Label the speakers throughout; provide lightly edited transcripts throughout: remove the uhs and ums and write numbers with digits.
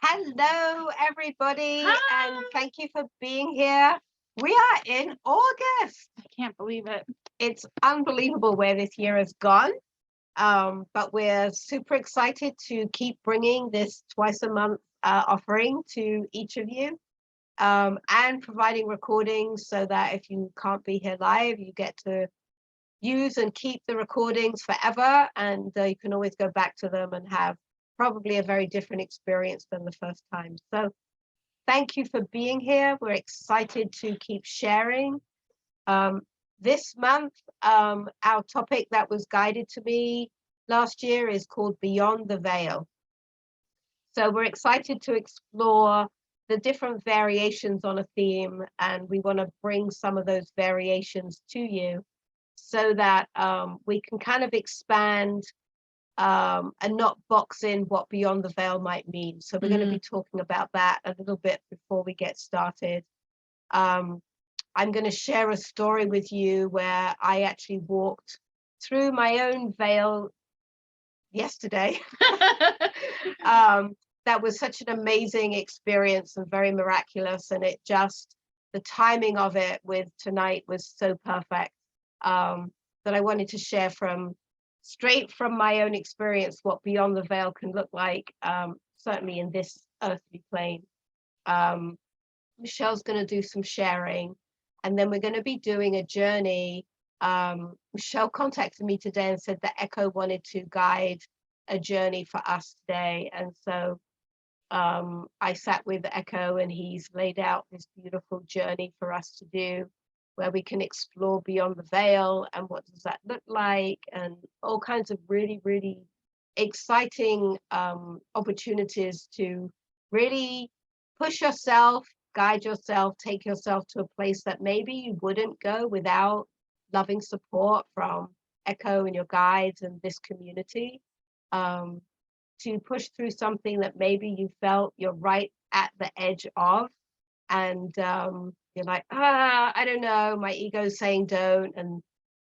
Speaker 1: Hello, everybody, and
Speaker 2: Hi.
Speaker 1: thank you for being here. We are in August.
Speaker 2: I can't believe it.
Speaker 1: It's unbelievable where this year has gone, but we're super excited to keep bringing this twice a month offering to each of you and providing recordings so that if you can't be here live, you get to use and keep the recordings forever, and you can always go back to them and have probably a very different experience than the first time. So thank you for being here. We're excited to keep sharing. This month, our topic that was guided to me last year is called Beyond the Veil. So we're excited to explore the different variations on a theme, and we want to bring some of those variations to you so that we can kind of expand and not box in what beyond the veil might mean. So we're going to be talking about that a little bit before we get started. I'm going to share a story with you where I actually walked through my own veil yesterday. That was such an amazing experience and very miraculous, and it just, the timing of it with tonight was so perfect that I wanted to share straight from my own experience what beyond the veil can look like, certainly in this earthly plane. Michelle's going to do some sharing, and then we're going to be doing a journey. Michelle contacted me today and said that Echoe wanted to guide a journey for us today, and so I sat with Echoe and he's laid out this beautiful journey for us to do, where we can explore beyond the veil and what does that look like, and all kinds of really, really exciting opportunities to really push yourself, guide yourself, take yourself to a place that maybe you wouldn't go without loving support from Echoe and your guides and this community, to push through something that maybe you felt you're right at the edge of, and you're like, I don't know, my ego's saying don't, and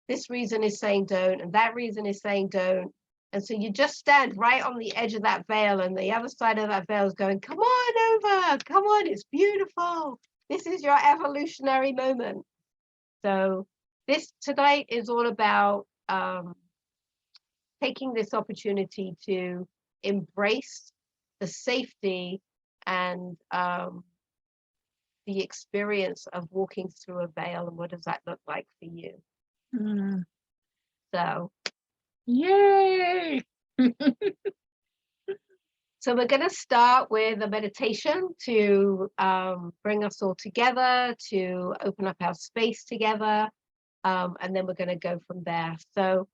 Speaker 1: this reason is saying don't, and that reason is saying don't. And so you just stand right on the edge of that veil, and the other side of that veil is going, come on over, come on, it's beautiful. This is your evolutionary moment. So this tonight is all about taking this opportunity to embrace the safety and the experience of walking through a veil, and what does that look like for you? So
Speaker 2: Yay!
Speaker 1: So we're going to start with a meditation to bring us all together, to open up our space together, and then we're going to go from there. So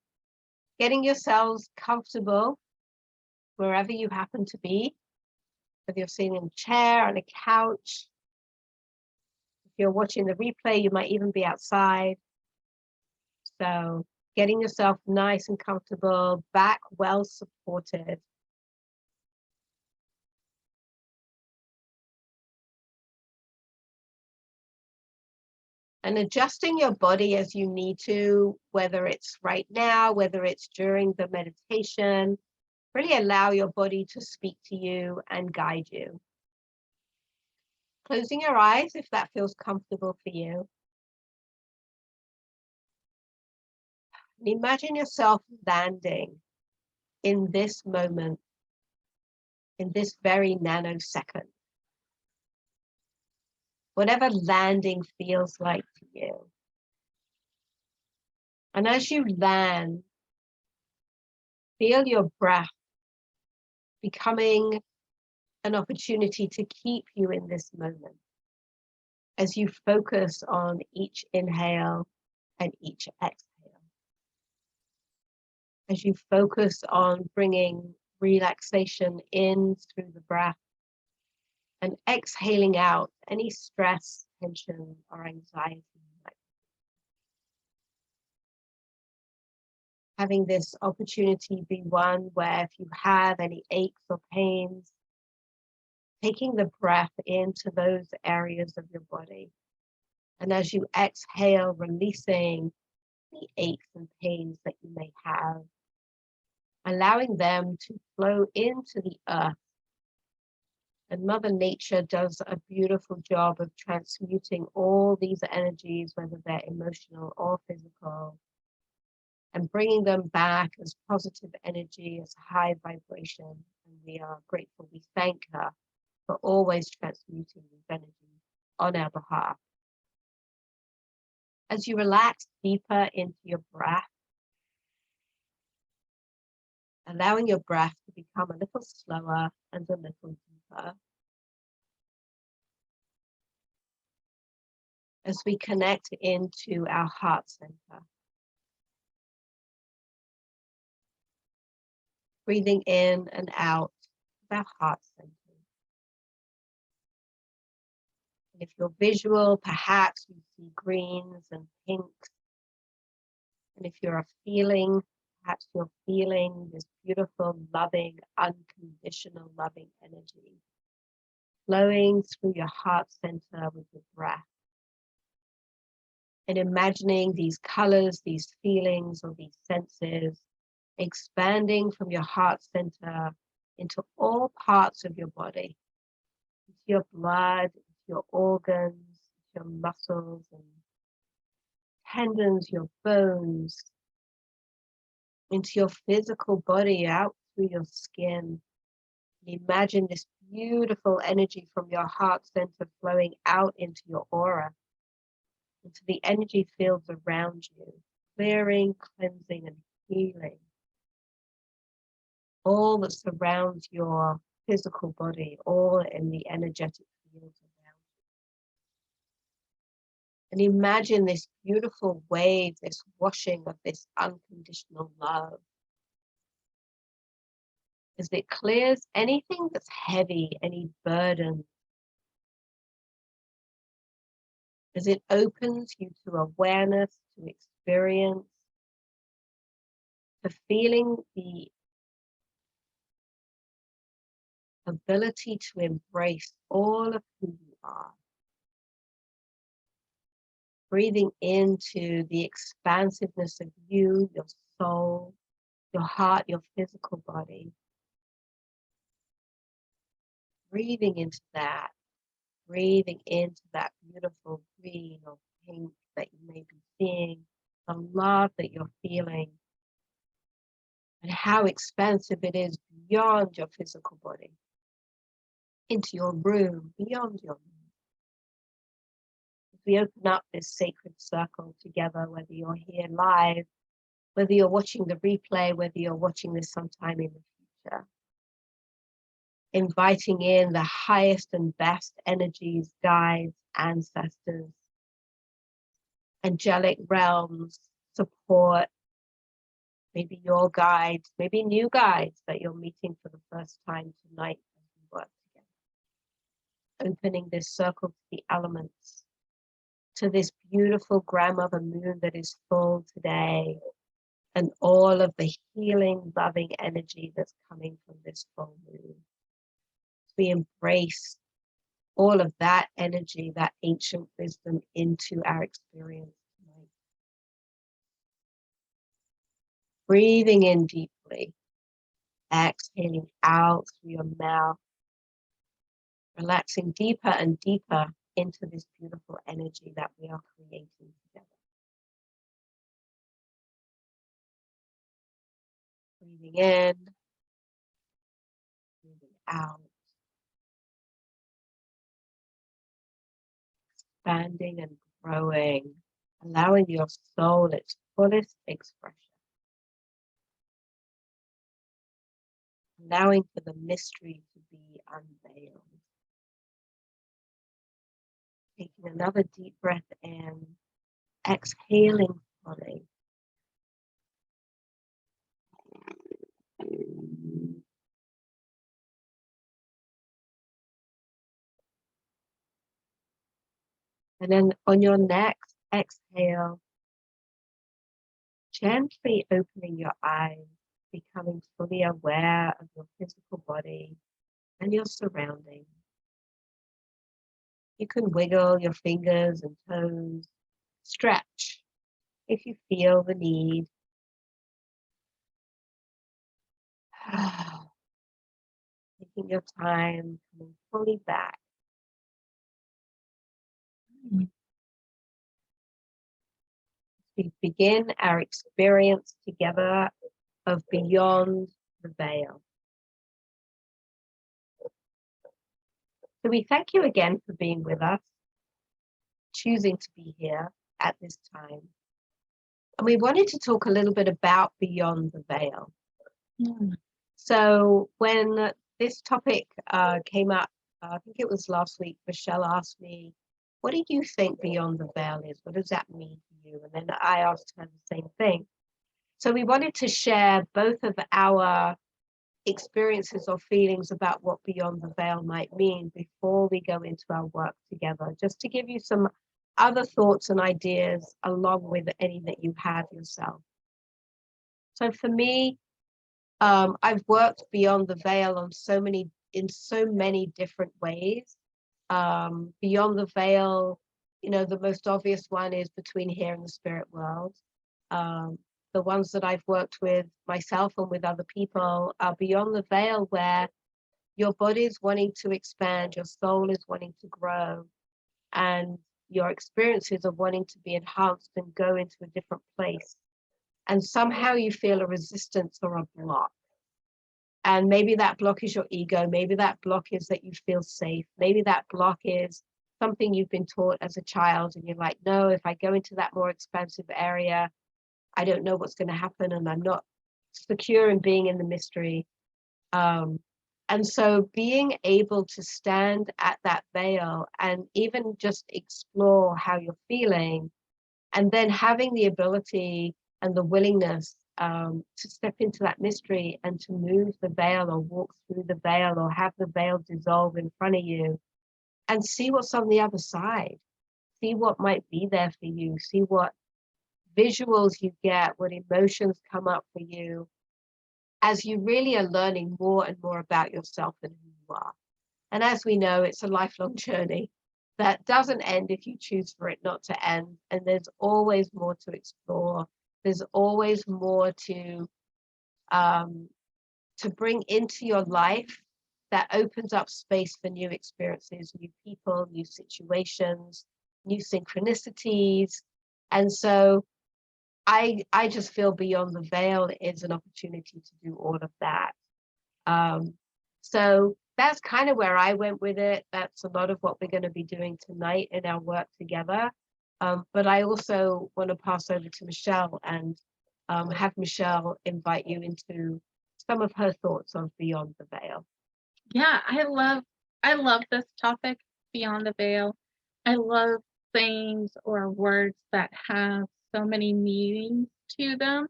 Speaker 1: getting yourselves comfortable wherever you happen to be, whether you're sitting in a chair, on a couch. If you're watching the replay, you might even be outside. So getting yourself nice and comfortable, back well supported. And adjusting your body as you need to, whether it's right now, whether it's during the meditation. Really allow your body to speak to you and guide you. Closing your eyes if that feels comfortable for you. And imagine yourself landing in this moment, in this very nanosecond. Whatever landing feels like to you. And as you land, feel your breath becoming an opportunity to keep you in this moment as you focus on each inhale and each exhale. As you focus on bringing relaxation in through the breath and exhaling out any stress, tension, or anxiety. Having this opportunity be one where if you have any aches or pains, taking the breath into those areas of your body. And as you exhale, releasing the aches and pains that you may have, allowing them to flow into the earth And Mother Nature does a beautiful job of transmuting all these energies, whether they're emotional or physical, and bringing them back as positive energy, as high vibration. And we are grateful. We thank her for always transmuting these energies on our behalf. As you relax deeper into your breath, allowing your breath to become a little slower and a little deeper. As we connect into our heart center. Breathing in and out of our heart center. And if you're visual, perhaps you see greens and pinks. And if you're a feeling, perhaps you're feeling this beautiful, loving, unconditional loving energy flowing through your heart center with your breath. And imagining these colors, these feelings, or these senses expanding from your heart center into all parts of your body, into your blood, into your organs, your muscles and tendons, your bones, into your physical body, out through your skin. And imagine this beautiful energy from your heart center flowing out into your aura, into the energy fields around you, clearing, cleansing, and healing all that surrounds your physical body, all in the energetic fields around you. And imagine this beautiful wave, this washing of this unconditional love, as it clears anything that's heavy, any burden, as it opens you to awareness, to experience, to feeling the ability to embrace all of who you are. Breathing into the expansiveness of you, your soul, your heart, your physical body. Breathing into that. Breathing into that beautiful green or pink that you may be seeing, the love that you're feeling, and how expansive it is beyond your physical body, into your room, beyond your room. As we open up this sacred circle together, whether you're here live, whether you're watching the replay, whether you're watching this sometime in the future, inviting in the highest and best energies, guides, ancestors, angelic realms, support, maybe your guides, maybe new guides that you're meeting for the first time tonight as we work together. Opening this circle to the elements, to this beautiful grandmother moon that is full today, and all of the healing, loving energy that's coming from this full moon. We embrace all of that energy, that ancient wisdom into our experience tonight. Breathing in deeply, exhaling out through your mouth, relaxing deeper and deeper into this beautiful energy that we are creating together. Breathing in, breathing out, expanding and growing, allowing your soul its fullest expression. Allowing for the mystery to be unveiled. Taking another deep breath in, exhaling fully. And then on your next exhale, gently opening your eyes, becoming fully aware of your physical body and your surroundings. You can wiggle your fingers and toes, stretch if you feel the need. taking your time, coming fully back. We begin our experience together of beyond the veil. So we thank you again for being with us, choosing to be here at this time. And we wanted to talk a little bit about beyond the veil. So when this topic came up, I think it was last week, Michelle asked me, what do you think beyond the veil is? What does that mean to you? And then I asked her the same thing. So we wanted to share both of our experiences or feelings about what beyond the veil might mean before we go into our work together, just to give you some other thoughts and ideas along with any that you have yourself. So for me, I've worked beyond the veil in so many different ways. Beyond the veil, the most obvious one is between here and the spirit world. The ones that I've worked with myself and with other people are beyond the veil, where your body is wanting to expand, your soul is wanting to grow, and your experiences are wanting to be enhanced and go into a different place. And somehow you feel a resistance or a block. And maybe that block is your ego. Maybe that block is that you feel safe. Maybe that block is something you've been taught as a child, and you're like, no, if I go into that more expansive area, I don't know what's going to happen, and I'm not secure in being in the mystery. And so being able to stand at that veil and even just explore how you're feeling, and then having the ability and the willingness to step into that mystery and to move the veil or walk through the veil or have the veil dissolve in front of you and see what's on the other side, see what might be there for you, see what visuals you get, what emotions come up for you as you really are learning more and more about yourself and who you are. And as we know, it's a lifelong journey that doesn't end if you choose for it not to end. And there's always more to explore. There's always more to bring into your life that opens up space for new experiences, new people, new situations, new synchronicities. And so I just feel beyond the veil is an opportunity to do all of that. So that's kind of where I went with it. That's a lot of what we're going to be doing tonight in our work together. But I also want to pass over to Michelle and have Michelle invite you into some of her thoughts on beyond the veil.
Speaker 2: Yeah, I love this topic, beyond the veil. I love things or words that have so many meanings to them.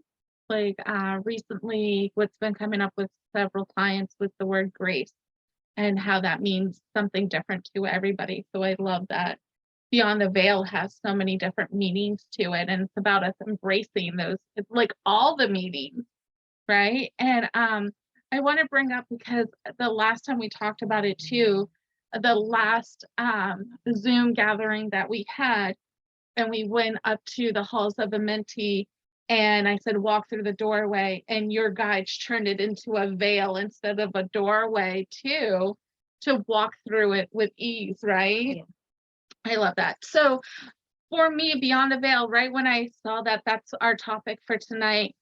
Speaker 2: Like recently, what's been coming up with several clients was the word grace and how that means something different to everybody. So I love that beyond the veil has so many different meanings to it, and it's about us embracing those, like all the meanings, right? And I want to bring up, because the last time we talked about it too, the last Zoom gathering that we had, and we went up to the halls of the mentee, and I said, walk through the doorway, and your guides turned it into a veil instead of a doorway too, to walk through it with ease, right?
Speaker 1: Yeah.
Speaker 2: I love that. So for me, beyond the veil, right when I saw that that's our topic for tonight,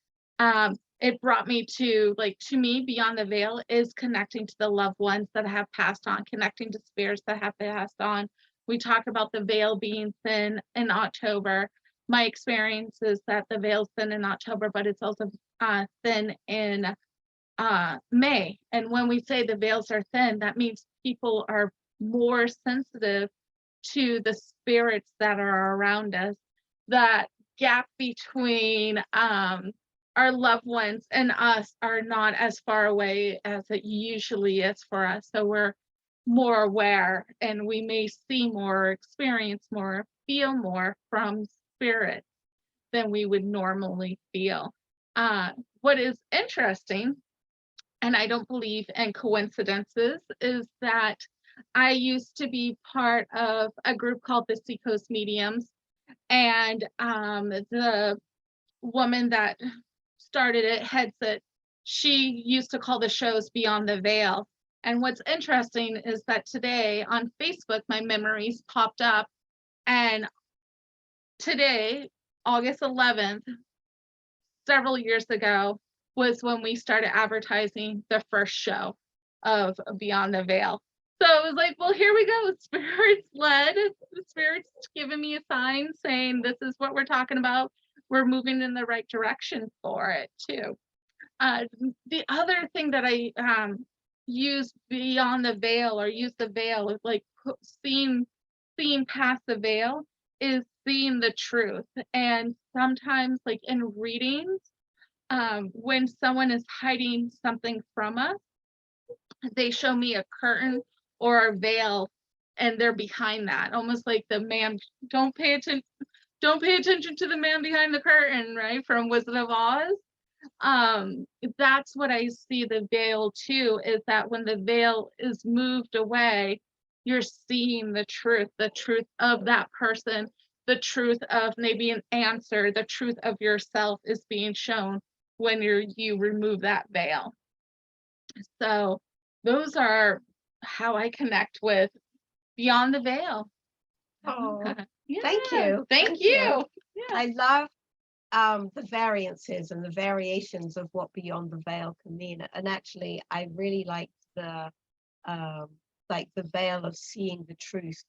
Speaker 2: it brought me to me, beyond the veil is connecting to the loved ones that have passed on, connecting to spirits that have passed on. We talked about the veil being thin in October. My experience is that the veil's thin in October, but it's also thin in May. And when we say the veils are thin, that means people are more sensitive to the spirits that are around us. That gap between our loved ones and us are not as far away as it usually is for us. So we're more aware, and we may see more, experience more, feel more from spirit than we would normally feel. What is interesting, and I don't believe in coincidences, is that I used to be part of a group called the Seacoast Mediums, and the woman that started it, heads it, she used to call the shows Beyond the Veil. And what's interesting is that today on Facebook, my memories popped up, and today, August 11th, several years ago, was when we started advertising the first show of Beyond the Veil. So it was like, well, here we go. Spirit's led. The Spirit's giving me a sign saying this is what we're talking about. We're moving in the right direction for it too. The other thing that I use beyond the veil, or use the veil, is like seeing past the veil, is seeing the truth. And sometimes, like in readings, when someone is hiding something from us, they show me a curtain or a veil, and they're behind that, almost like the man. Don't pay attention to the man behind the curtain, right, from Wizard of Oz. That's what I see the veil too, is that when the veil is moved away, you're seeing the truth of that person, the truth of maybe an answer, the truth of yourself is being shown when you remove that veil. So those are how I connect with Beyond the Veil.
Speaker 1: Oh,
Speaker 2: Yeah.
Speaker 1: thank you.
Speaker 2: Thank you. Yeah.
Speaker 1: I love the variances and the variations of what Beyond the Veil can mean. And actually, I really like the veil of seeing the truth.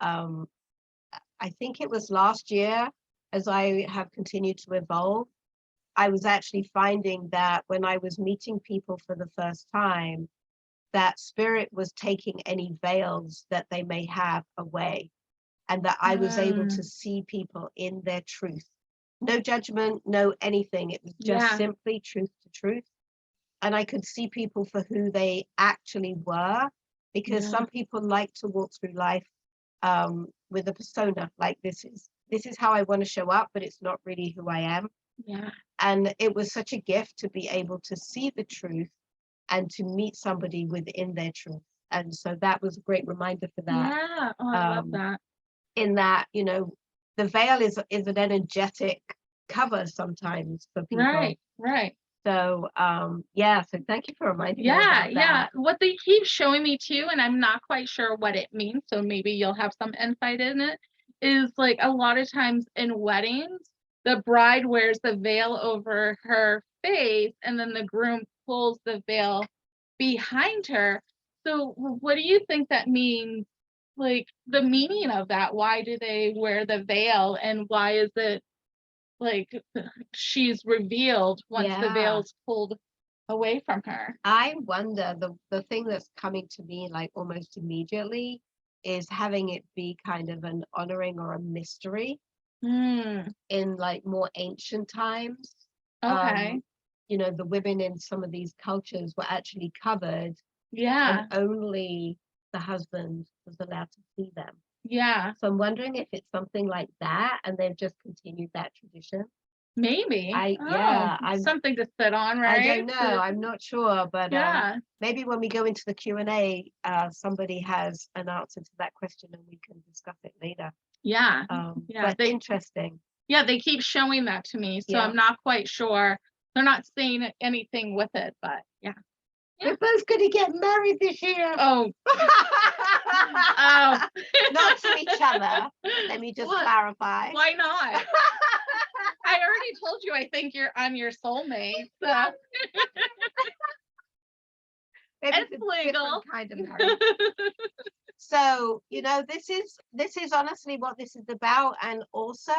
Speaker 1: I think it was last year, as I have continued to evolve, I was actually finding that when I was meeting people for the first time, that Spirit was taking any veils that they may have away, and that I was able to see people in their truth. No judgment, no anything. It was just simply truth to truth. And I could see people for who they actually were, because some people like to walk through life with a persona, like this is how I want to show up, but it's not really who I am.
Speaker 2: Yeah.
Speaker 1: And it was such a gift to be able to see the truth and to meet somebody within their truth. And so that was a great reminder for that.
Speaker 2: Yeah. Oh, I love that.
Speaker 1: In that, the veil is an energetic cover sometimes for people.
Speaker 2: Right.
Speaker 1: So so thank you for reminding me about that.
Speaker 2: Yeah. What they keep showing me too, and I'm not quite sure what it means, so maybe you'll have some insight in it, is like a lot of times in weddings, the bride wears the veil over her face, and then the groom pulls the veil behind her. So what do you think that means? Like the meaning of that? Why do they wear the veil, and why is it like she's revealed once the veil's pulled away from her?
Speaker 1: I wonder, the thing that's coming to me like almost immediately is having it be kind of an honoring or a mystery in like more ancient times.
Speaker 2: Okay.
Speaker 1: The women in some of these cultures were actually covered,
Speaker 2: Yeah.
Speaker 1: and only the husband was allowed to see them.
Speaker 2: Yeah.
Speaker 1: So I'm wondering if it's something like that, and they've just continued that tradition.
Speaker 2: Maybe.
Speaker 1: I'm
Speaker 2: something to sit on, right?
Speaker 1: I don't know. I'm not sure, but maybe when we go into the Q&A, somebody has an answer to that question, and we can discuss it later.
Speaker 2: Yeah.
Speaker 1: But interesting.
Speaker 2: Yeah, they keep showing that to me, so I'm not quite sure. They're not saying anything with it, but yeah.
Speaker 1: We're both going to get married this year.
Speaker 2: Oh.
Speaker 1: Oh. Not to each other. Let me just clarify.
Speaker 2: Why not? I already told you I think I'm your soulmate. So.
Speaker 1: It's legal. Kind of marriage. So, this is honestly what this is about. And also,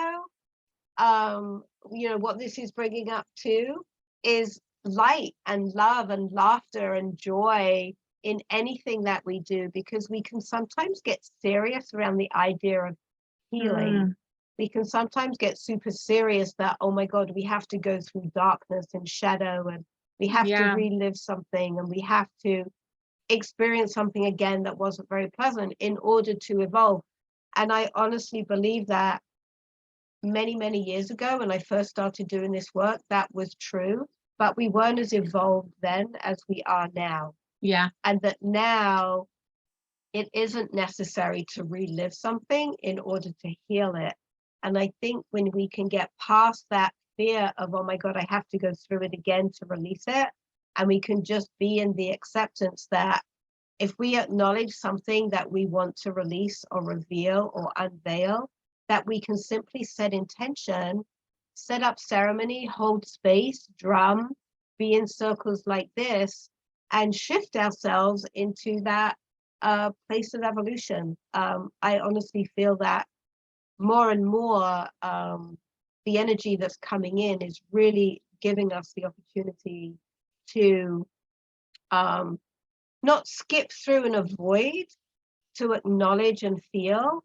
Speaker 1: what this is bringing up too is light and love and laughter and joy in anything that we do, because we can sometimes get serious around the idea of healing. We can sometimes get super serious that, oh my God, we have to go through darkness and shadow, and we have to relive something, and we have to experience something again that wasn't very pleasant in order to evolve. And I honestly believe that many, many years ago, when I first started doing this work, that was true, but we weren't as evolved then as we are now.
Speaker 2: Yeah.
Speaker 1: And that now it isn't necessary to relive something in order to heal it. And I think when we can get past that fear of, oh my God, I have to go through it again to release it, and we can just be in the acceptance that if we acknowledge something that we want to release or reveal or unveil, that we can simply set intention, set up ceremony, hold space, drum, be in circles like this, and shift ourselves into that place of evolution. I honestly feel that more and more, the energy that's coming in is really giving us the opportunity to not skip through and avoid, to acknowledge and feel,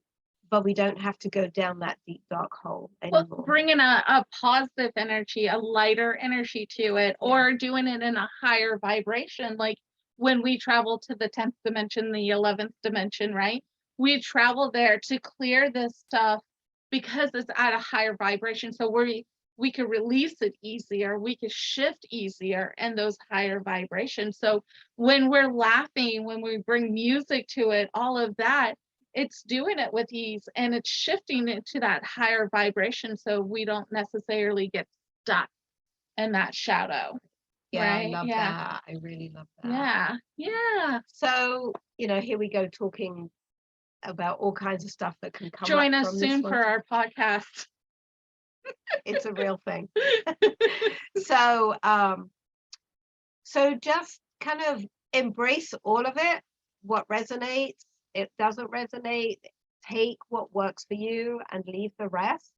Speaker 1: but we don't have to go down that deep dark hole anymore.
Speaker 2: Well, bringing a positive energy, a lighter energy to it, or doing it in a higher vibration. Like when we travel to the 10th dimension, the 11th dimension, right? We travel there to clear this stuff because it's at a higher vibration. So we could release it easier, we could shift easier in those higher vibrations. So when we're laughing, when we bring music to it, all of that, it's doing it with ease and it's shifting it to that higher vibration, so we don't necessarily get stuck in that shadow.
Speaker 1: Yeah,
Speaker 2: right?
Speaker 1: I love that. I really love that.
Speaker 2: Yeah.
Speaker 1: So, here we go, talking about all kinds of stuff that can come
Speaker 2: Join
Speaker 1: up
Speaker 2: us
Speaker 1: from
Speaker 2: soon
Speaker 1: this
Speaker 2: for
Speaker 1: one.
Speaker 2: our podcast.
Speaker 1: It's a real thing. So just kind of embrace all of it, what resonates, it doesn't resonate, take what works for you and leave the rest.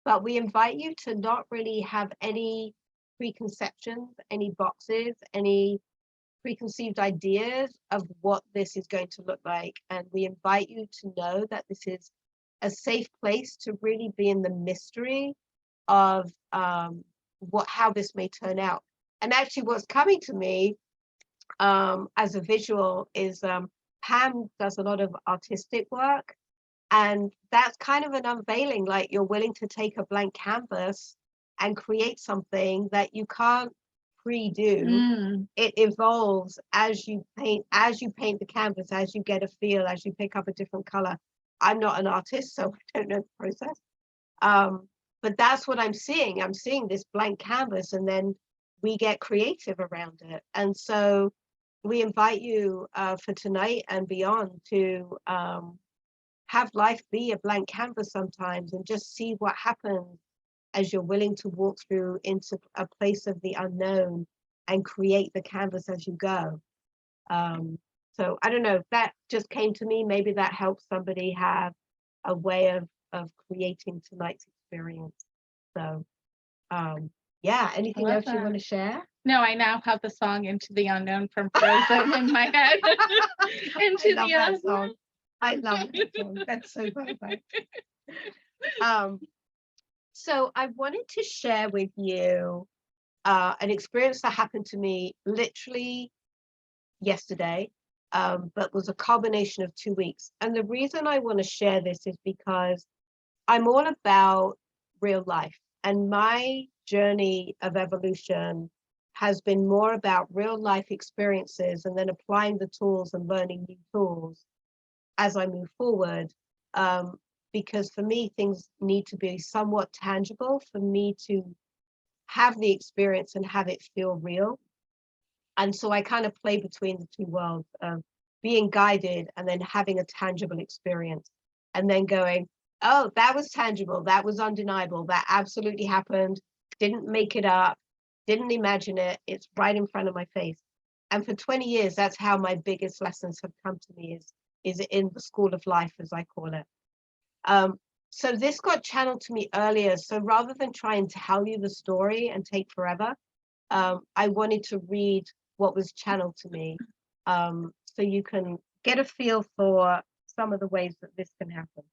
Speaker 1: But we invite you to not really have any preconceptions, any boxes, any preconceived ideas of what this is going to look like. And we invite you to know that this is a safe place to really be in the mystery of how this may turn out. And actually what's coming to me as a visual is Pam does a lot of artistic work, and that's kind of an unveiling, like you're willing to take a blank canvas and create something that you can't pre-do. It evolves as you paint the canvas, as you get a feel, as you pick up a different color. I'm not an artist, so I don't know the process. But that's what I'm seeing. I'm seeing this blank canvas, and then we get creative around it. And so we invite you for tonight and beyond to have life be a blank canvas sometimes, and just see what happens as you're willing to walk through into a place of the unknown and create the canvas as you go. So I don't know, that just came to me. Maybe that helps somebody have a way of creating tonight's experience. So anything else you want to share?
Speaker 2: No, I now have the song Into the Unknown from Frozen in my head. Into the Unknown.
Speaker 1: Song. I love that song. That's so perfect. So I wanted to share with you an experience that happened to me literally yesterday, but was a combination of 2 weeks. And the reason I want to share this is because I'm all about real life, and my journey of evolution has been more about real life experiences and then applying the tools and learning new tools as I move forward. Because for me, things need to be somewhat tangible for me to have the experience and have it feel real. And so I kind of play between the two worlds of being guided and then having a tangible experience, and then going, oh, that was tangible, that was undeniable, that absolutely happened, didn't make it up, didn't imagine it, it's right in front of my face. And for 20 years, that's how my biggest lessons have come to me, is in the school of life, as I call it. So this got channeled to me earlier. So rather than try and tell you the story and take forever, I wanted to read what was channeled to me, so you can get a feel for some of the ways that this can happen.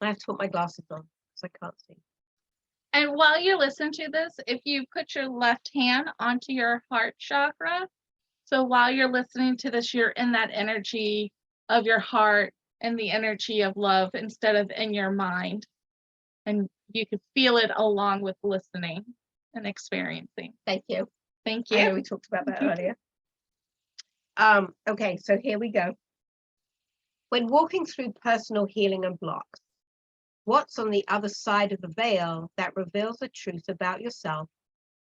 Speaker 1: I have to put my glasses on because I can't see.
Speaker 2: And while you listen to this, if you put your left hand onto your heart chakra, so while you're listening to this, you're in that energy of your heart and the energy of love instead of in your mind. And you can feel it along with listening and experiencing.
Speaker 1: Thank you.
Speaker 2: Thank you.
Speaker 1: I know we talked about that earlier. Okay, so here we go. When walking through personal healing and blocks, what's on the other side of the veil that reveals a truth about yourself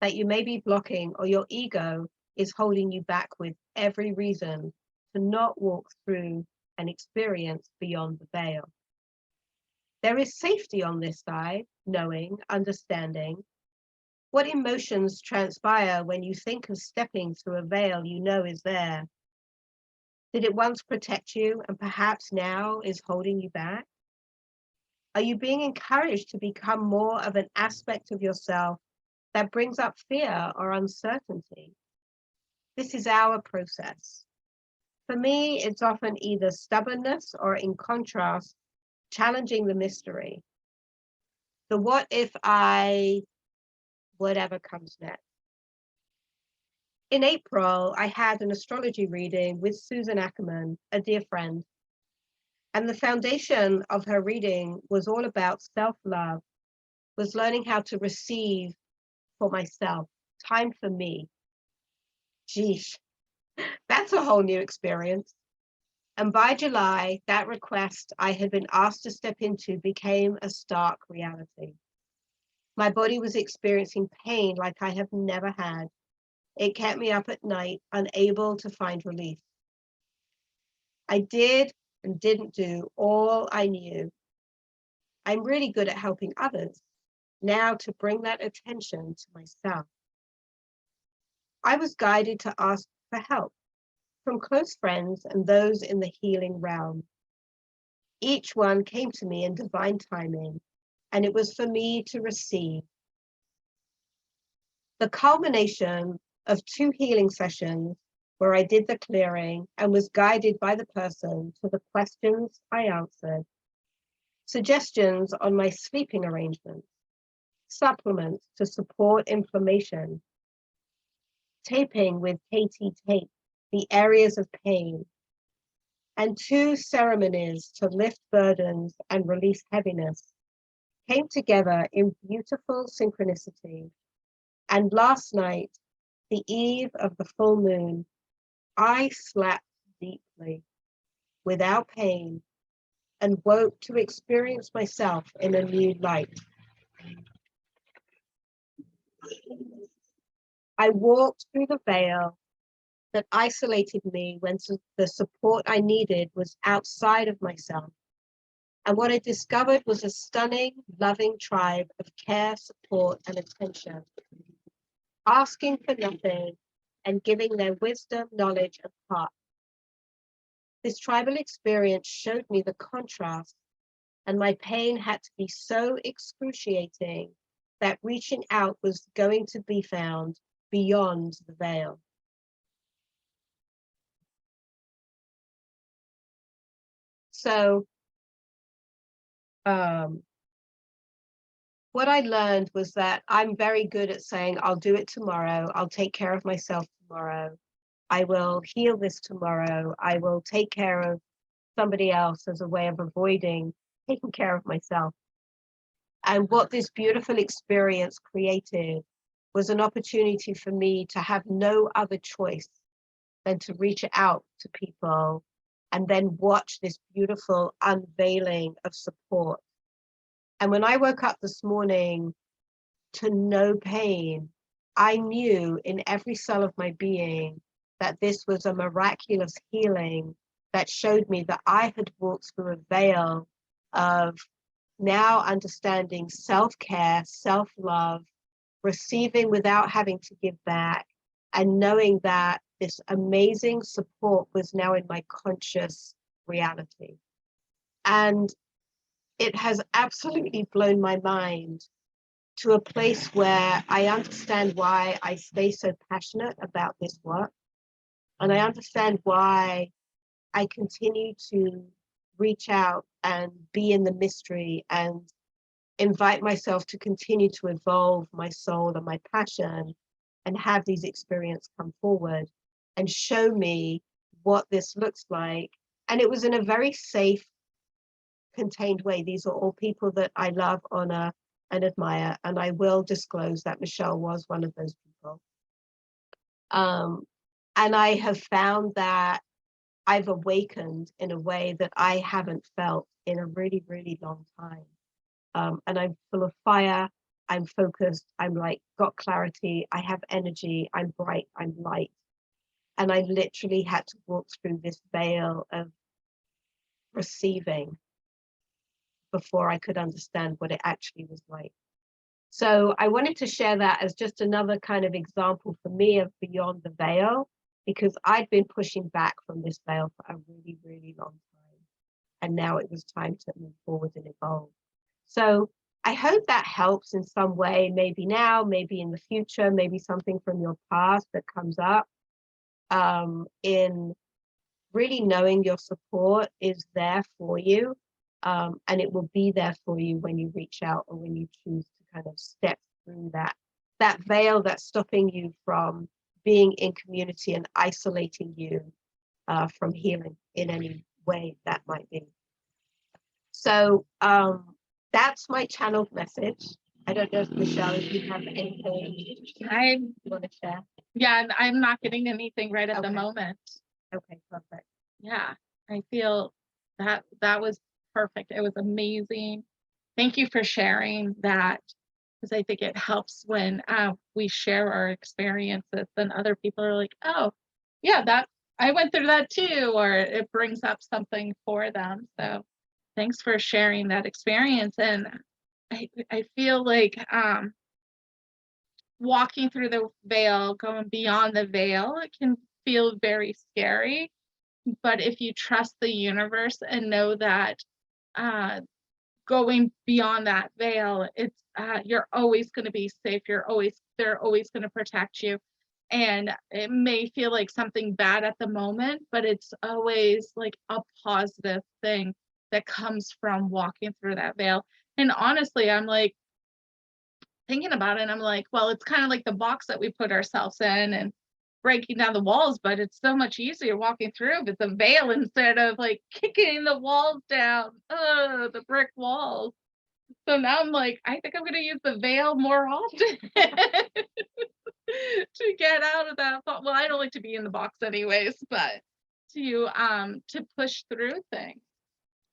Speaker 1: that you may be blocking, or your ego is holding you back with every reason to not walk through an experience beyond the veil. There is safety on this side, knowing, understanding. What emotions transpire when you think of stepping through a veil you know is there? Did it once protect you and perhaps now is holding you back? Are you being encouraged to become more of an aspect of yourself that brings up fear or uncertainty? This is our process. For me, it's often either stubbornness or, in contrast, challenging the mystery. The what if I, whatever comes next. In April, I had an astrology reading with Susan Ackerman, a dear friend. And the foundation of her reading was all about self-love, was learning how to receive for myself, time for me. Geesh, that's a whole new experience. And by July, that request I had been asked to step into became a stark reality. My body was experiencing pain like I have never had. It kept me up at night, unable to find relief. I did and didn't do all I knew. I'm really good at helping others. Now to bring that attention to myself. I was guided to ask for help from close friends and those in the healing realm. Each one came to me in divine timing, and it was for me to receive. The culmination of 2 healing sessions where I did the clearing and was guided by the person to the questions I answered, suggestions on my sleeping arrangements, supplements to support inflammation, taping with KT tape, the areas of pain, and 2 ceremonies to lift burdens and release heaviness came together in beautiful synchronicity. And last night, the eve of the full moon, I slept deeply, without pain, and woke to experience myself in a new light. I walked through the veil that isolated me when the support I needed was outside of myself. And what I discovered was a stunning, loving tribe of care, support, and attention, asking for nothing and giving their wisdom, knowledge, and heart. This tribal experience showed me the contrast, and my pain had to be so excruciating that reaching out was going to be found beyond the veil. So what I learned was that I'm very good at saying, I'll do it tomorrow. I'll take care of myself tomorrow. I will heal this tomorrow. I will take care of somebody else as a way of avoiding taking care of myself. And what this beautiful experience created was an opportunity for me to have no other choice than to reach out to people and then watch this beautiful unveiling of support. And when I woke up this morning to no pain, I knew in every cell of my being that this was a miraculous healing that showed me that I had walked through a veil of now understanding self-care, self-love, receiving without having to give back, and knowing that this amazing support was now in my conscious reality. And it has absolutely blown my mind to a place where I understand why I stay so passionate about this work. And I understand why I continue to reach out and be in the mystery and invite myself to continue to evolve my soul and my passion and have these experiences come forward and show me what this looks like. And it was in a very safe, contained way. These are all people that I love, honor, and admire. And I will disclose that Michelle was one of those people. And I have found that I've awakened in a way that I haven't felt in a really, really long time. And I'm full of fire, I'm focused, I'm like, got clarity, I have energy, I'm bright, I'm light. And I literally had to walk through this veil of receiving before I could understand what it actually was like. So I wanted to share that as just another kind of example for me of beyond the veil, because I'd been pushing back from this veil for a really, really long time. And now it was time to move forward and evolve. So I hope that helps in some way, maybe now, maybe in the future, maybe something from your past that comes up, in really knowing your support is there for you. And it will be there for you when you reach out or when you choose to kind of step through that veil that's stopping you from being in community and isolating you from healing in any way that might be. So that's my channeled message. I don't know if Michelle, if you have anything you want to share.
Speaker 2: Yeah, I'm not getting anything right at the
Speaker 1: Okay.
Speaker 2: moment.
Speaker 1: Okay, perfect.
Speaker 2: Yeah, I feel that was perfect. It was amazing. Thank you for sharing that, because I think it helps when we share our experiences, then other people are like, oh, yeah, that I went through that too, or it brings up something for them. So thanks for sharing that experience. And I feel like walking through the veil, going beyond the veil, it can feel very scary. But if you trust the universe and know that uh, going beyond that veil, it's you're always going to be safe. They're always going to protect you. And it may feel like something bad at the moment, but it's always like a positive thing that comes from walking through that veil. And honestly, I'm like thinking about it, and I'm like, well, it's kind of like the box that we put ourselves in and breaking down the walls, but it's so much easier walking through with the veil instead of like kicking the walls down, the brick walls. So now I'm like, I think I'm going to use the veil more often to get out of that. Well, I don't like to be in the box anyways, but to push through things,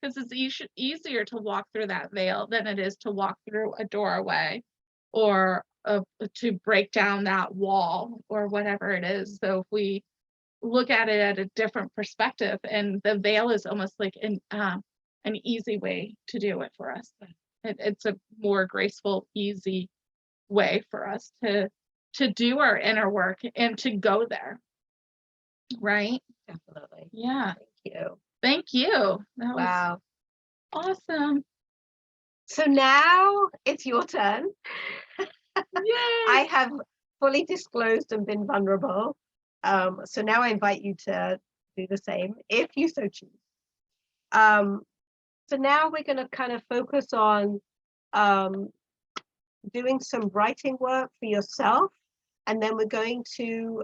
Speaker 2: because it's easier to walk through that veil than it is to walk through a doorway or to break down that wall or whatever it is. So if we look at it at a different perspective, and the veil is almost like an easy way to do it for us. It's a more graceful, easy way for us to do our inner work and to go there. Right?
Speaker 1: Definitely.
Speaker 2: Yeah.
Speaker 1: Thank you.
Speaker 2: Thank you. That
Speaker 1: Wow.
Speaker 2: was awesome.
Speaker 1: So now it's your turn.
Speaker 2: Yay!
Speaker 1: I have fully disclosed and been vulnerable. So now I invite you to do the same if you so choose. So now we're going to kind of focus on doing some writing work for yourself. And then we're going to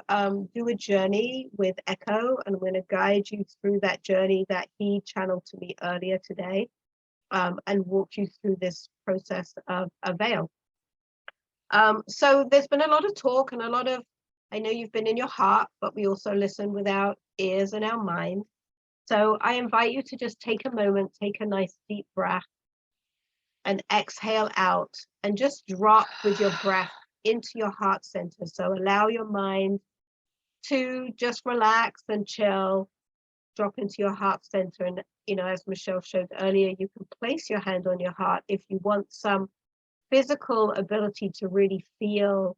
Speaker 1: do a journey with Echoe, and I'm going to guide you through that journey that he channeled to me earlier today, and walk you through this process of a veil. So there's been a lot of talk and a lot of, I know you've been in your heart, but we also listen with our ears and our mind. So I invite you to just take a moment, take a nice deep breath, and exhale out, and just drop with your breath into your heart center. So allow your mind to just relax and chill, drop into your heart center. And, you know, as Michelle showed earlier, you can place your hand on your heart if you want some physical ability to really feel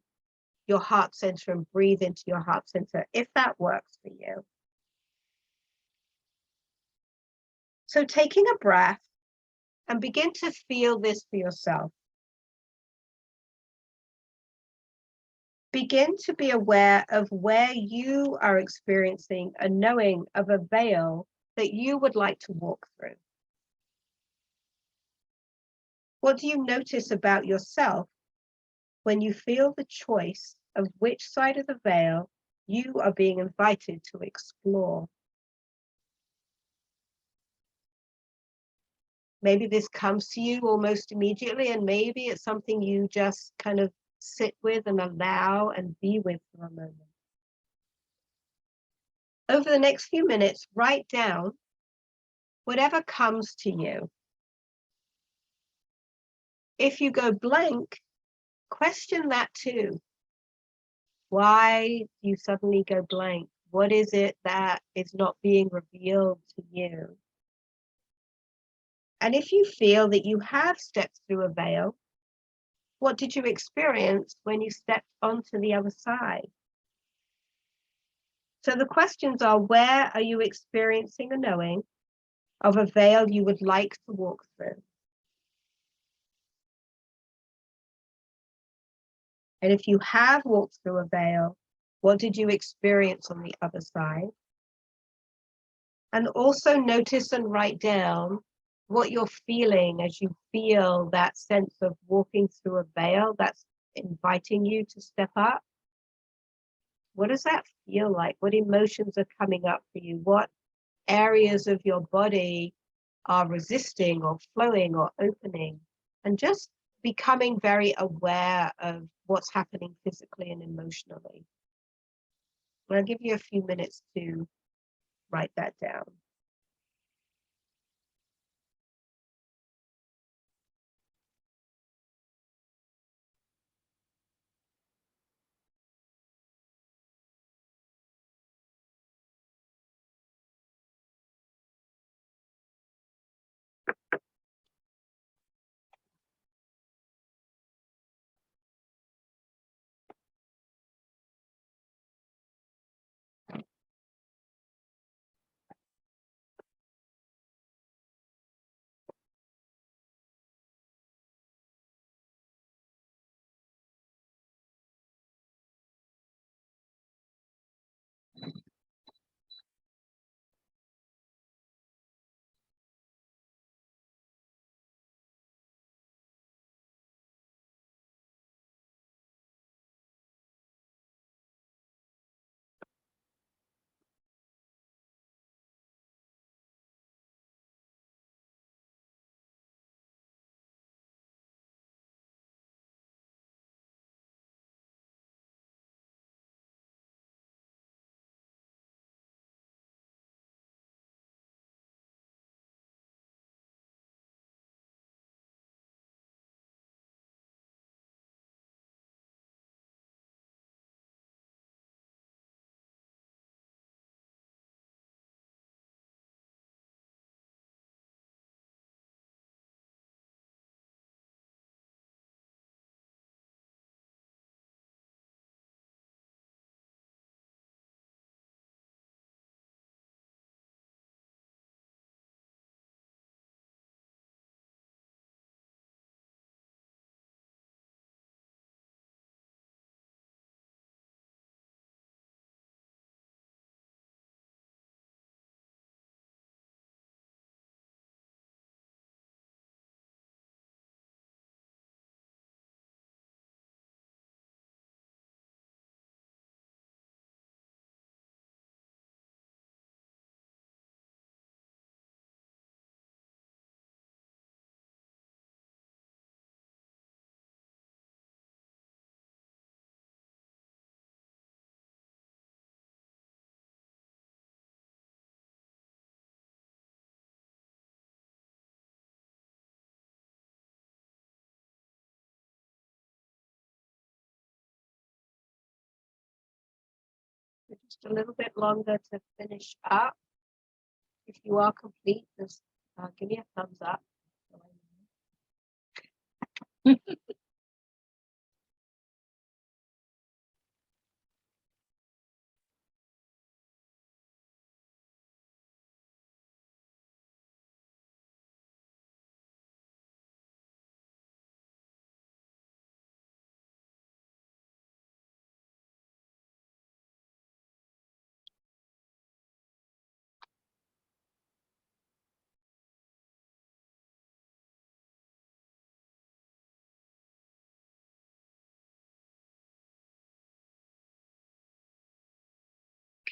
Speaker 1: your heart center and breathe into your heart center, if that works for you. So taking a breath and begin to feel this for yourself. Begin to be aware of where you are experiencing a knowing of a veil that you would like to walk through. What do you notice about yourself when you feel the choice of which side of the veil you are being invited to explore? Maybe this comes to you almost immediately, and maybe it's something you just kind of sit with and allow and be with for a moment. Over the next few minutes, write down whatever comes to you. If you go blank, question that too. Why do you suddenly go blank? What is it that is not being revealed to you? And if you feel that you have stepped through a veil, what did you experience when you stepped onto the other side? So the questions are, where are you experiencing a knowing of a veil you would like to walk through? And if you have walked through a veil, what did you experience on the other side? And also notice and write down what you're feeling as you feel that sense of walking through a veil that's inviting you to step up. What does that feel like? What emotions are coming up for you? What areas of your body are resisting or flowing or opening? And just becoming very aware of what's happening physically and emotionally. I'll give you a few minutes to write that down. Just a little bit longer to finish up. If you are complete, just give me a thumbs up.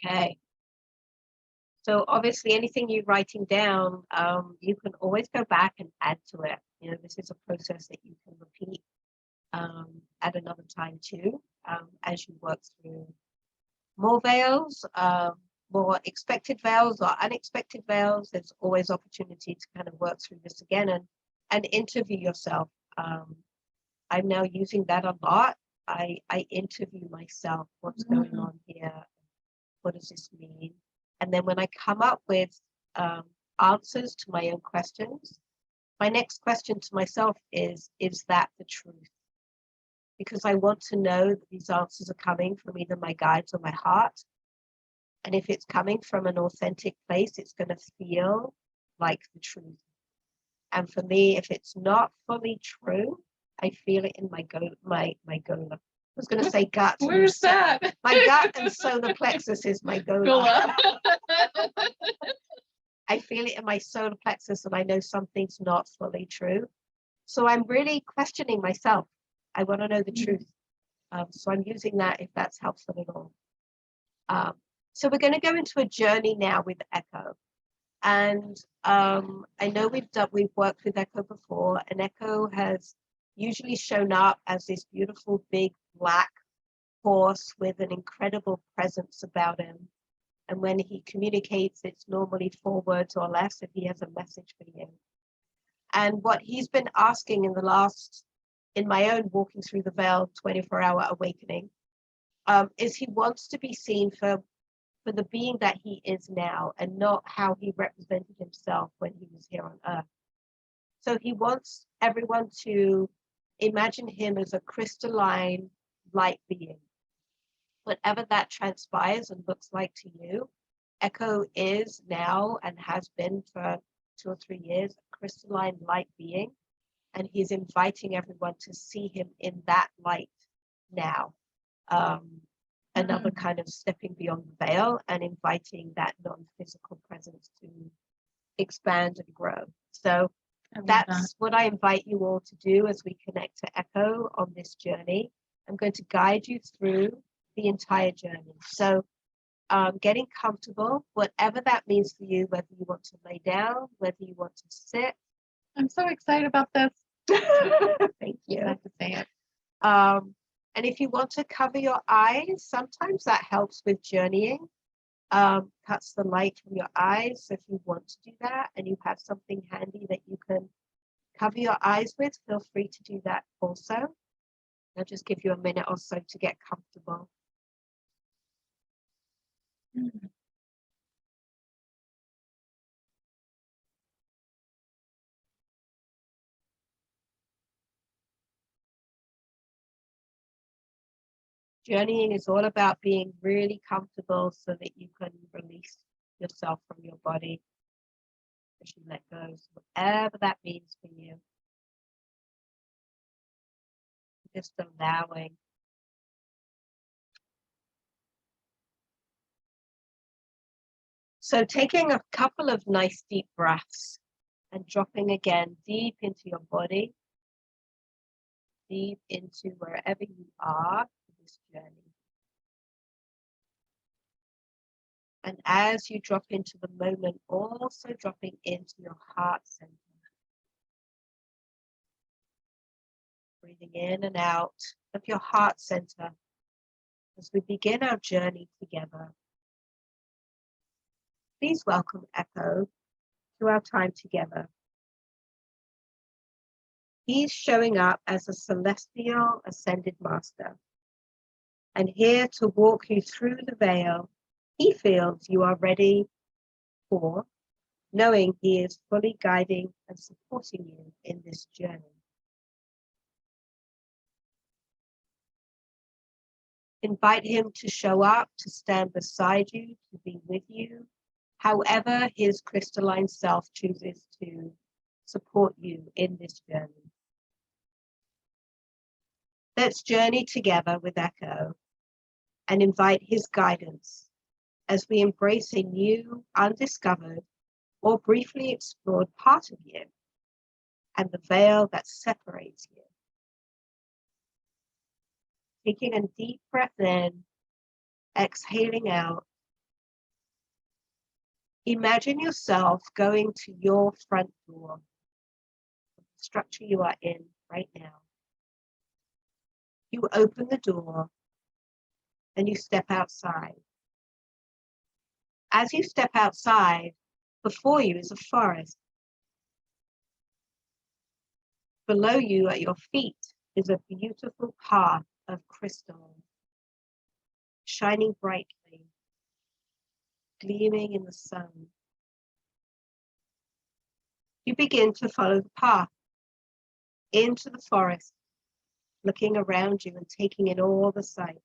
Speaker 1: Okay. So obviously anything you're writing down, you can always go back and add to it. You know, this is a process that you can repeat at another time too, as you work through more veils, more expected veils or unexpected veils. There's always opportunity to kind of work through this again and interview yourself. I'm now using that a lot. I interview myself, what's going on here, what does this mean? And then when I come up with answers to my own questions, my next question to myself is that the truth? Because I want to know that these answers are coming from either my guides or my heart. And if it's coming from an authentic place, it's going to feel like the truth. And for me, if it's not fully true, I feel it in my gola. I was going to say gut.
Speaker 2: Where's that?
Speaker 1: My gut and solar plexus is my gola. I feel it in my solar plexus, and I know something's not fully true. So I'm really questioning myself. I want to know the truth. So I'm using that if that's helpful at all. So we're going to go into a journey now with Echoe. And I know we've worked with Echoe before, and Echoe has usually shown up as this beautiful big black horse with an incredible presence about him. And when he communicates, it's normally 4 words or less if he has a message for you. And what he's been asking in my own Walking Through the Veil 24-hour awakening, is he wants to be seen for the being that he is now, and not how he represented himself when he was here on earth. So he wants everyone to imagine him as a crystalline light being. Whatever that transpires and looks like to you, Echoe is now and has been for 2 or 3 years a crystalline light being, and he's inviting everyone to see him in that light now. Another kind of stepping beyond the veil and inviting that non-physical presence to expand and grow. So that's what I invite you all to do as we connect to Echoe on this journey. I'm going to guide you through the entire journey. So getting comfortable, whatever that means for you, whether you want to lay down, whether you want to sit.
Speaker 2: I'm so excited about this.
Speaker 1: Thank you.
Speaker 2: I have to say it.
Speaker 1: And if you want to cover your eyes, sometimes that helps with journeying. Cuts the light from your eyes. So if you want to do that and you have something handy that you can cover your eyes with, feel free to do that also. I'll just give you a minute or so to get comfortable. Journeying is all about being really comfortable so that you can release yourself from your body as you let go, so whatever that means for you. Just allowing. So taking a couple of nice deep breaths and dropping again deep into your body, deep into wherever you are in this journey. And as you drop into the moment, also dropping into your heart center. Breathing in and out of your heart center as we begin our journey together. Please welcome Echoe to our time together. He's showing up as a celestial ascended master, and here to walk you through the veil he feels you are ready for, knowing he is fully guiding and supporting you in this journey. Invite him to show up, to stand beside you, to be with you, however his crystalline self chooses to support you in this journey. Let's journey together with Echoe and invite his guidance as we embrace a new, undiscovered, or briefly explored part of you and the veil that separates you. Taking a deep breath in, exhaling out. Imagine yourself going to your front door, the structure you are in right now. You open the door and you step outside. As you step outside, before you is a forest. Below you at your feet is a beautiful path of crystal, shining brightly, gleaming in the sun. You begin to follow the path into the forest, looking around you and taking in all the sights.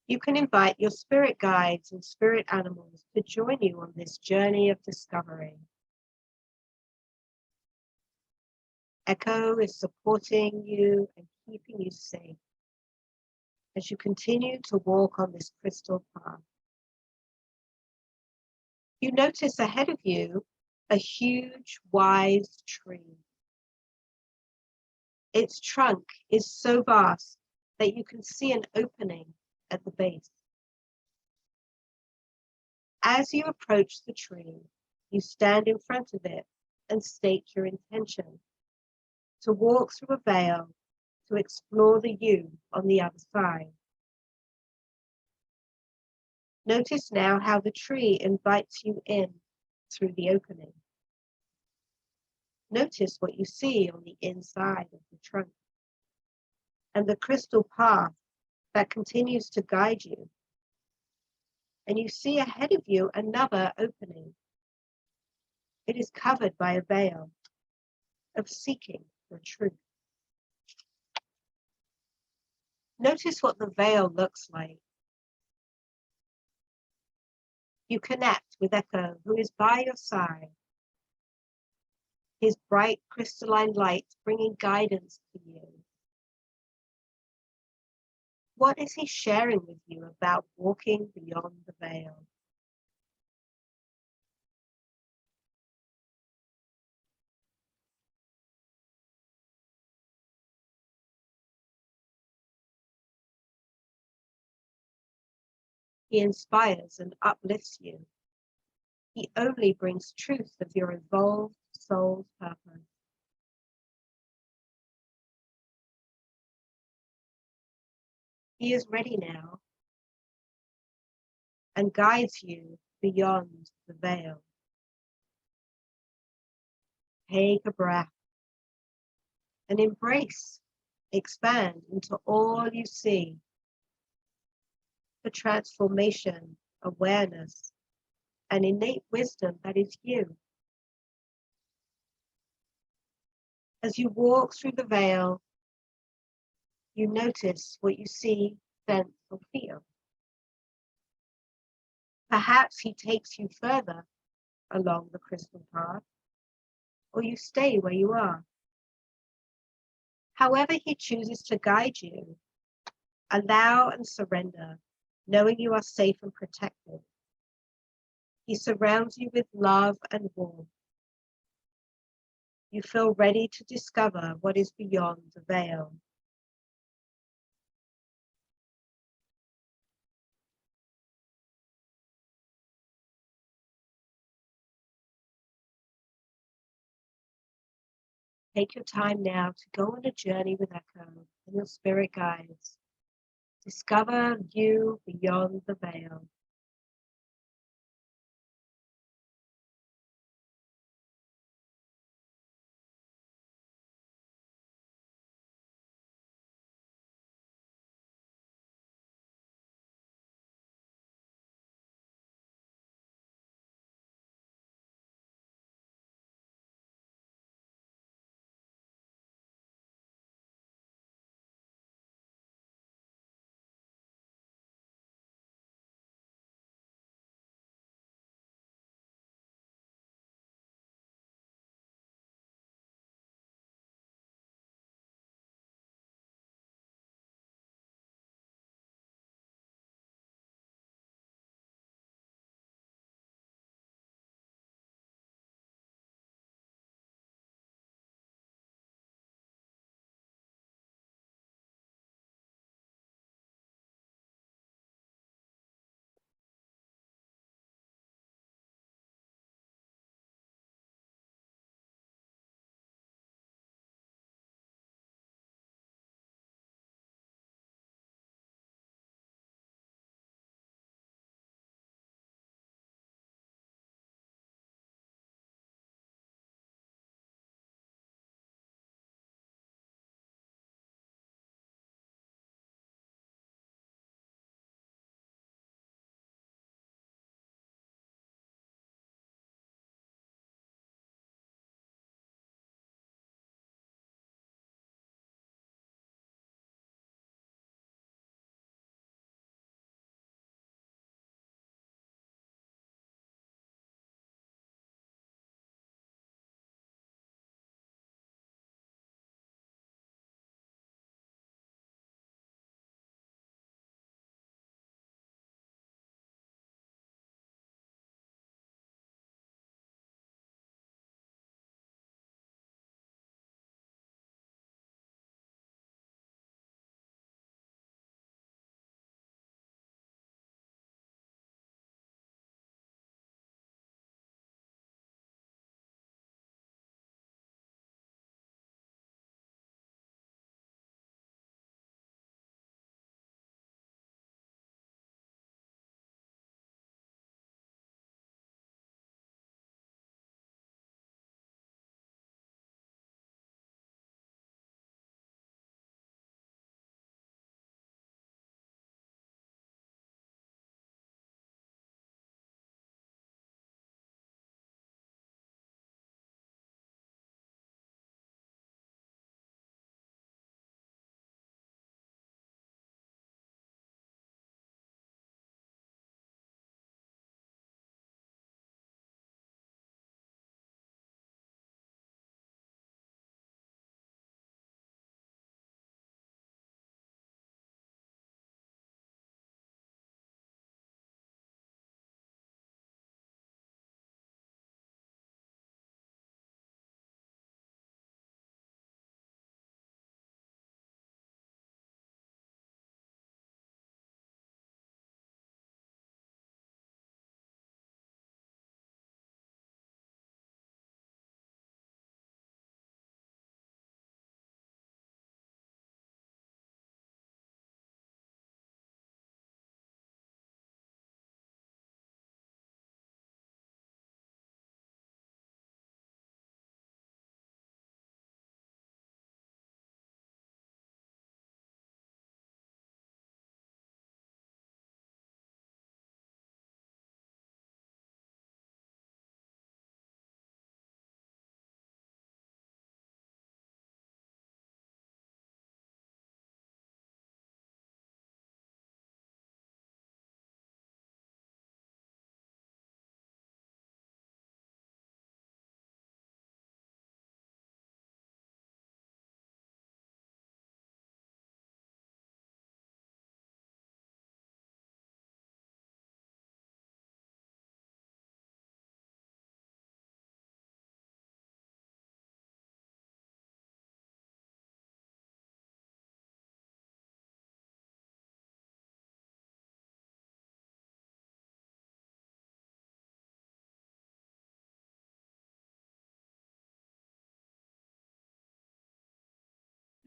Speaker 1: You can invite your spirit guides and spirit animals to join you on this journey of discovery. Echoe is supporting you and keeping you safe as you continue to walk on this crystal path. You notice ahead of you a huge, wise tree. Its trunk is so vast that you can see an opening at the base. As you approach the tree, you stand in front of it and state your intention to walk through a veil to explore the you on the other side. Notice now how the tree invites you in through the opening. Notice what you see on the inside of the trunk and the crystal path that continues to guide you. And you see ahead of you another opening. It is covered by a veil of seeking for truth. Notice what the veil looks like. You connect with Echoe, who is by your side. His bright crystalline light bringing guidance to you. What is he sharing with you about walking beyond the veil? He inspires and uplifts you. He only brings truth of your evolved soul's purpose. He is ready now and guides you beyond the veil. Take a breath and embrace, expand into all you see. The transformation, awareness, and innate wisdom that is you. As you walk through the veil, you notice what you see, sense, or feel. Perhaps he takes you further along the crystal path, or you stay where you are. However he chooses to guide you, allow and surrender, knowing you are safe and protected. He surrounds you with love and warmth. You feel ready to discover what is beyond the veil. Take your time now to go on a journey with Echoe and your spirit guides. Discover you beyond the veil.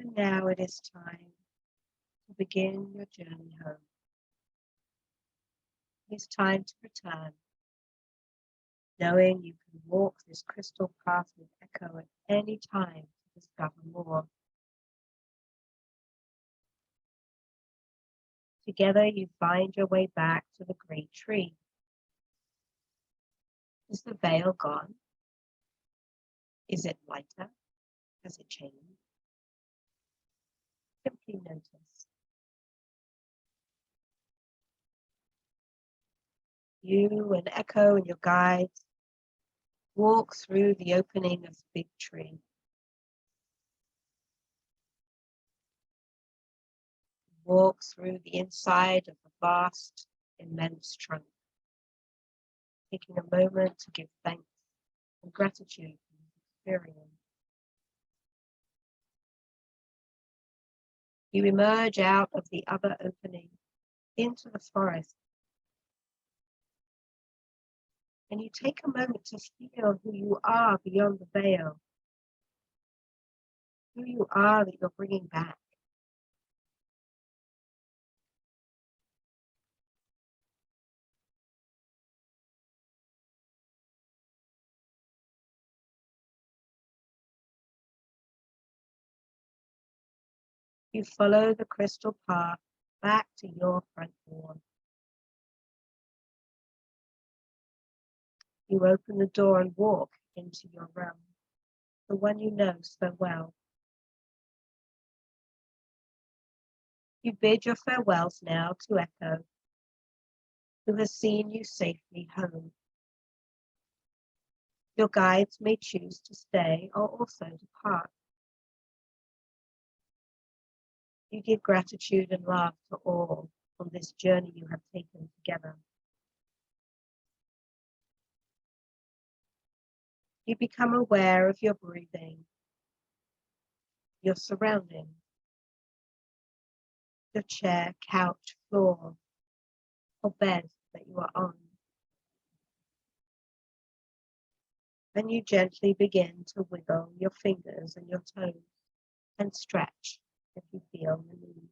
Speaker 1: And now it is time to begin your journey home. It's time to return, knowing you can walk this crystal path with Echoe at any time to discover more. Together you find your way back to the great tree. Is the veil gone? Is it lighter? Has it changed? Simply notice. You and Echoe and your guides walk through the opening of the big tree. Walk through the inside of the vast, immense trunk, taking a moment to give thanks and gratitude for this experience. You emerge out of the other opening into the forest, and you take a moment to feel who you are beyond the veil, who you are that you're bringing back. You follow the crystal path back to your front door. You open the door and walk into your realm, the one you know so well. You bid your farewells now to Echoe, who has seen you safely home. Your guides may choose to stay or also depart. You give gratitude and love to all on this journey you have taken together. You become aware of your breathing, your surroundings, your chair, couch, floor, or bed that you are on. And you gently begin to wiggle your fingers and your toes and stretch if you feel the need.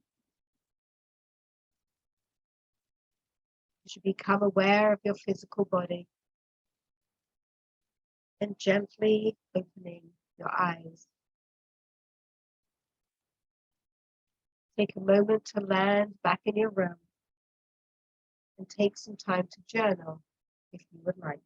Speaker 1: You should become aware of your physical body and gently opening your eyes. Take a moment to land back in your room and take some time to journal if you would like.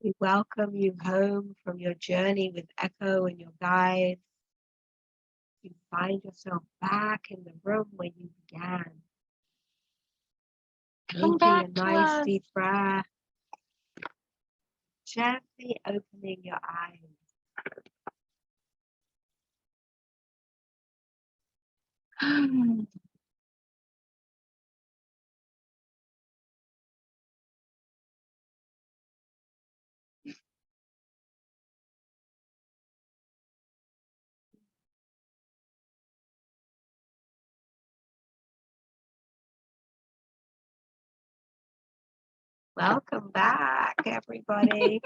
Speaker 1: We welcome you home from your journey with Echo and your guides. You find yourself back in the room where you began.
Speaker 2: Come
Speaker 1: Taking a
Speaker 2: back to
Speaker 1: nice
Speaker 2: us.
Speaker 1: deep breath. Gently opening your eyes. Welcome back, everybody.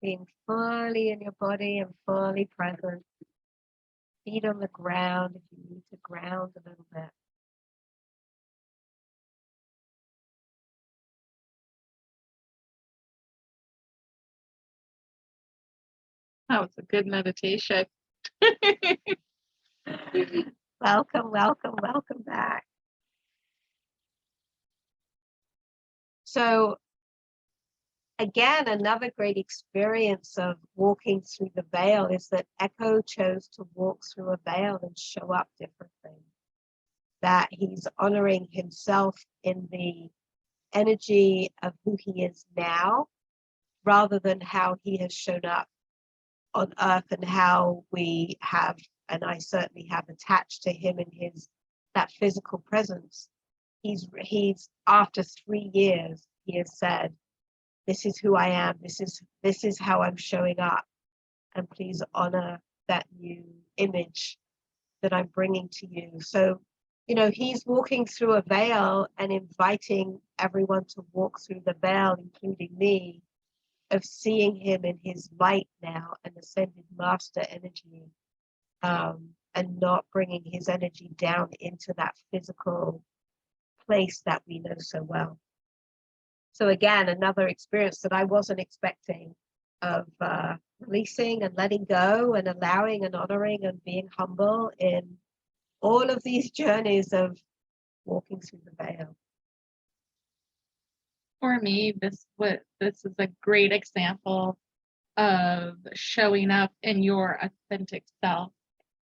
Speaker 1: Being fully in your body and fully present. Feet on the ground if you need to ground a little bit.
Speaker 2: That was a good meditation.
Speaker 1: Welcome, welcome, welcome back. So again, another great experience of walking through the veil is that Echo chose to walk through a veil and show up differently. That he's honoring himself in the energy of who he is now, rather than how he has shown up on earth and how we have, and I certainly have, attached to him in his that physical presence. He's after 3 years, he has said, this is who I am, this is how I'm showing up, and please honor that new image that I'm bringing to you. So, you know, he's walking through a veil and inviting everyone to walk through the veil, including me, of seeing him in his light now and ascended master energy, and not bringing his energy down into that physical place that we know so well. So again, another experience that I wasn't expecting, of releasing and letting go and allowing and honoring and being humble in all of these journeys of walking through the veil.
Speaker 2: For me, this is a great example of showing up in your authentic self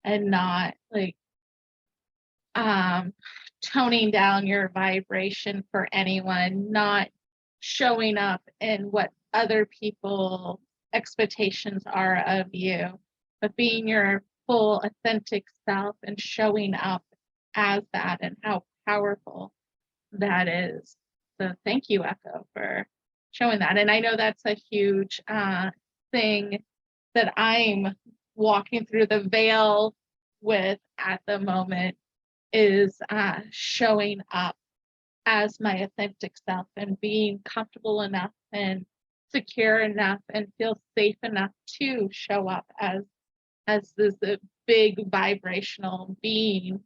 Speaker 2: and not like toning down your vibration for anyone, not showing up in what other people's expectations are of you, but being your full authentic self and showing up as that, and how powerful that is. So thank you, Echo, for showing that. And I know that's a huge thing that I'm walking through the veil with at the moment, is showing up as my authentic self and being comfortable enough and secure enough and feel safe enough to show up as this big vibrational being,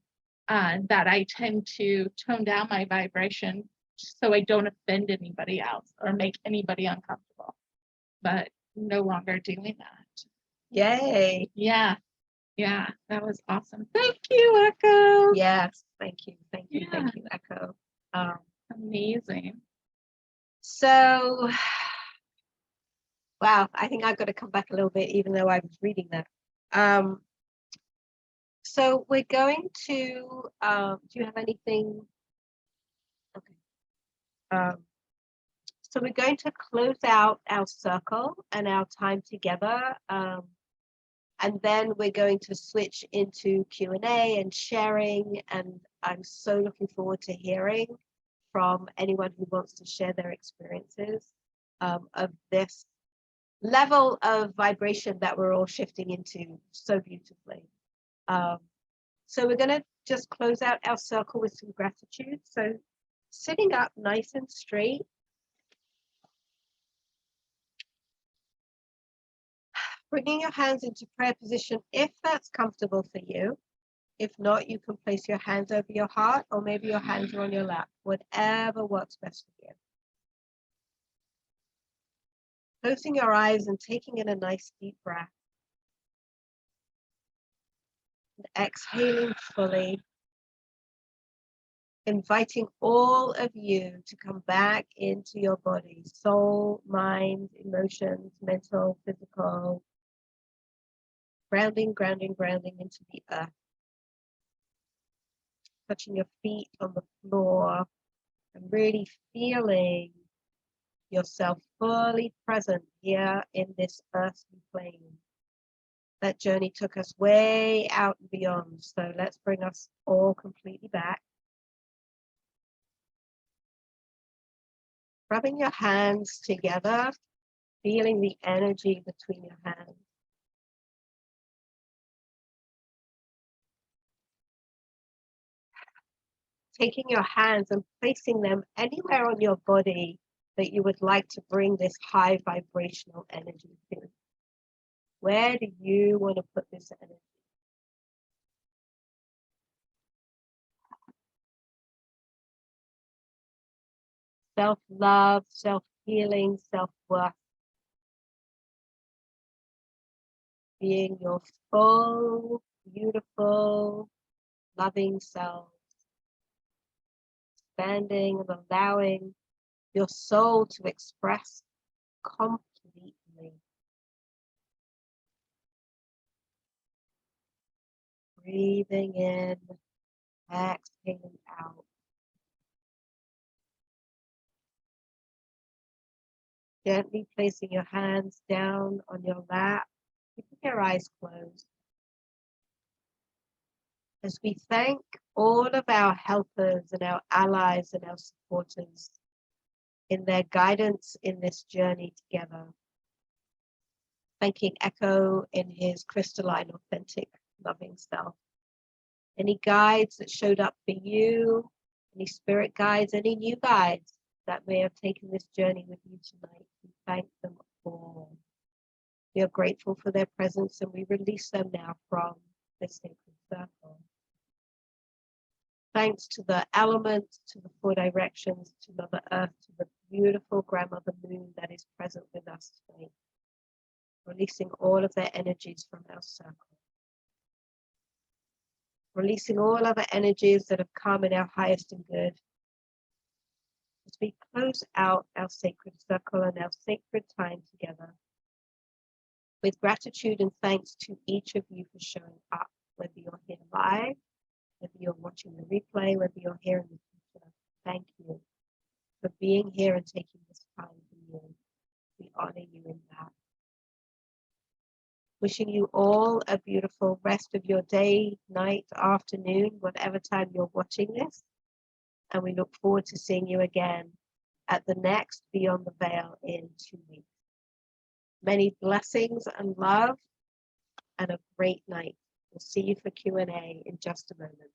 Speaker 2: that I tend to tone down my vibration so I don't offend anybody else or make anybody uncomfortable, but no longer doing that.
Speaker 1: Yay.
Speaker 2: Yeah, that was awesome. Thank you, Echo.
Speaker 1: Yes, thank you, thank you,
Speaker 2: Yeah.
Speaker 1: thank you, Echo.
Speaker 2: Amazing.
Speaker 1: So, wow, I think I've got to come back a little bit, even though I was reading that. So we're going to, do you have anything? Okay. So we're going to close out our circle and our time together. And then we're going to switch into Q&A and sharing. And I'm so looking forward to hearing from anyone who wants to share their experiences of this level of vibration that we're all shifting into so beautifully. So we're going to just close out our circle with some gratitude. So sitting up nice and straight. Bringing your hands into prayer position if that's comfortable for you. If not, you can place your hands over your heart, or maybe your hands are on your lap, whatever works best for you. Closing your eyes and taking in a nice deep breath. Exhaling fully, inviting all of you to come back into your body, soul, mind, emotions, mental, physical, grounding, grounding, grounding into the earth, touching your feet on the floor and really feeling yourself fully present here in this earthly plane. That journey took us way out and beyond, so let's bring us all completely back. Rubbing your hands together, feeling the energy between your hands. Taking your hands and placing them anywhere on your body that you would like to bring this high vibrational energy to. Where do you want to put this energy? Self-love, self-healing, self-worth. Being your full, beautiful, loving self. Expanding and allowing your soul to express completely. Breathing in, exhaling out. Gently placing your hands down on your lap, keeping your eyes closed. As we thank all of our helpers and our allies and our supporters in their guidance in this journey together. Thanking Echoe in his crystalline, authentic, loving self. Any guides that showed up for you, any spirit guides, any new guides that may have taken this journey with you tonight, we thank them all. We are grateful for their presence and we release them now from this sacred circle. Thanks to the elements, to the four directions, to Mother Earth, to the beautiful Grandmother Moon that is present with us tonight. Releasing all of their energies from our circle. Releasing all other energies that have come in our highest and good. As we close out our sacred circle and our sacred time together. With gratitude and thanks to each of you for showing up, whether you're here live, whether you're watching the replay, whether you're here in the future. Thank you for being here and taking this time for you. We honor you in that. Wishing you all a beautiful rest of your day, night, afternoon, whatever time you're watching this. And we look forward to seeing you again at the next Beyond the Veil in 2 weeks. Many blessings and love and a great night. We'll see you for Q&A in just a moment.